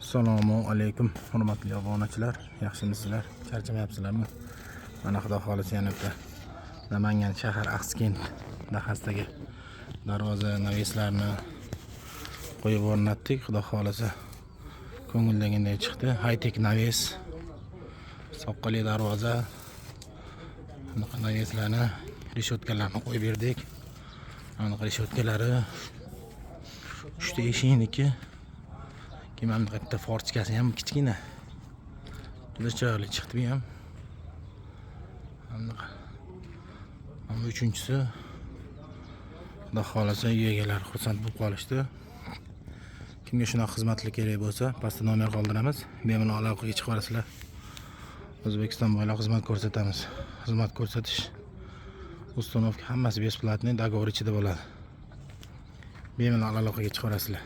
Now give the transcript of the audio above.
Assalomu alaykum hurmatli obunachilar, yaxshimisizlar? Charchamayapsizlarmi? Mana xudo xolisi yana bitta Namangan shahar Axskent dahasidagi darvoza naveslarini qo'yib o'rnatdik. Xudo xolisi ko'ngildagiday chiqdi. High-tech naves, soqqali darvoza, bunaqa naveslarni, reshotkalarni qo'yib berdik. Aniq reshotkalari 3 ta eshiginiki. Kimam bitta forchkasi ham kichkina. Juda chiroyli chiqdi bu ham. Ammo uchinchisi xudo xolasa uy egalari xursand bo'lib qolishdi. Kimga shunaqa xizmatlar kerak bo'lsa, pastda nomer qoldiramiz. Bemalol aloqaga chiqib olasizlar. O'zbekiston bo'ylab xizmat ko'rsatamiz. Xizmat ko'rsatish, uстановка hammasi besplatniy, договор ichida bo'ladi. Bemalol aloqaga chiqib olasizlar.